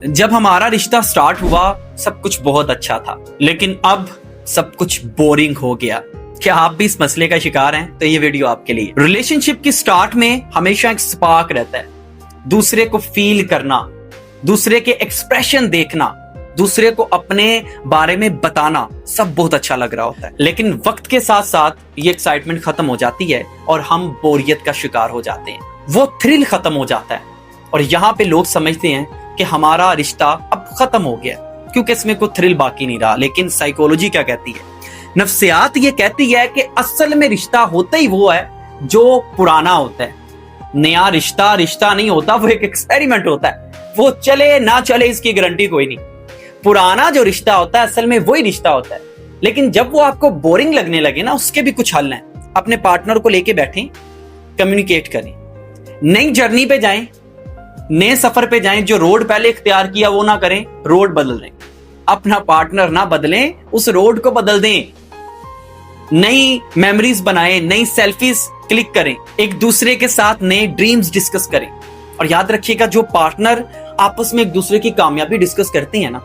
جب ہمارا رشتہ سٹارٹ ہوا سب کچھ بہت اچھا تھا، لیکن اب سب کچھ بورنگ ہو گیا۔ کیا آپ بھی اس مسئلے کا شکار ہیں؟ تو یہ ویڈیو آپ کے لیے۔ ریلیشن شپ کی سٹارٹ میں ہمیشہ ایک سپارک رہتا ہے، دوسرے کو فیل کرنا، دوسرے کے ایکسپریشن دیکھنا، دوسرے کو اپنے بارے میں بتانا، سب بہت اچھا لگ رہا ہوتا ہے۔ لیکن وقت کے ساتھ ساتھ یہ ایکسائٹمنٹ ختم ہو جاتی ہے اور ہم بوریت کا شکار ہو جاتے ہیں، وہ تھرل ختم ہو جاتا ہے، اور یہاں پہ لوگ سمجھتے ہیں کہ ہمارا رشتہ اب ختم ہو گیا کیونکہ اس میں کوئی تھرل باقی نہیں رہا۔ لیکن سائیکولوجی کیا کہتی ہے؟ نفسیات یہ کہتی ہے کہ اصل میں رشتہ ہوتا ہی وہ ہے جو پرانا ہوتا ہے۔ نیا رشتہ نہیں ہوتا، وہ ایک ایکسپیریمنٹ ہوتا ہے، وہ چلے نہ چلے اس کی گارنٹی کوئی نہیں۔ پرانا جو رشتہ ہوتا ہے اصل میں وہی رشتہ ہوتا ہے، لیکن جب وہ آپ کو بورنگ لگنے لگے نا، اس کے بھی کچھ حل ہیں۔ اپنے پارٹنر کو لے کے بیٹھیں، کمیونیکیٹ کریں، نئی جرنی پہ جائیں، نئے سفر پہ جائیں، جو روڈ پہلے اختیار کیا وہ نہ کریں، روڈ بدل دیں۔ اپنا پارٹنر نہ بدلیں، اس روڈ کو بدل دیں، نئی میموریز بنائیں، نئی سیلفیز کلک کریں، ایک دوسرے کے ساتھ نئے ڈریمز ڈسکس کریں۔ اور یاد رکھیے گا، جو پارٹنر آپس میں ایک دوسرے کی کامیابی ڈسکس کرتے ہیں نا،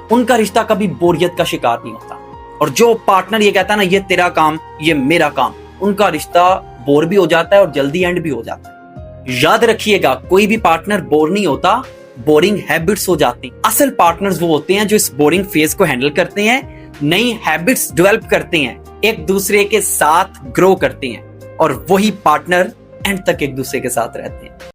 ان کا رشتہ کبھی بوریت کا شکار نہیں ہوتا۔ اور جو پارٹنر یہ کہتا ہے نا، یہ تیرا کام، یہ میرا کام، ان کا رشتہ بور بھی ہو جاتا ہے اور جلدی اینڈ بھی ہو جاتا ہے۔ یاد رکھیے گا، کوئی بھی پارٹنر بور نہیں ہوتا، بورنگ ہیبٹس ہو جاتی۔ اصل پارٹنرز وہ ہوتے ہیں جو اس بورنگ فیز کو ہینڈل کرتے ہیں، نئی ہیبٹس ڈیولپ کرتے ہیں، ایک دوسرے کے ساتھ گرو کرتے ہیں، اور وہی پارٹنر اینڈ تک ایک دوسرے کے ساتھ رہتے ہیں۔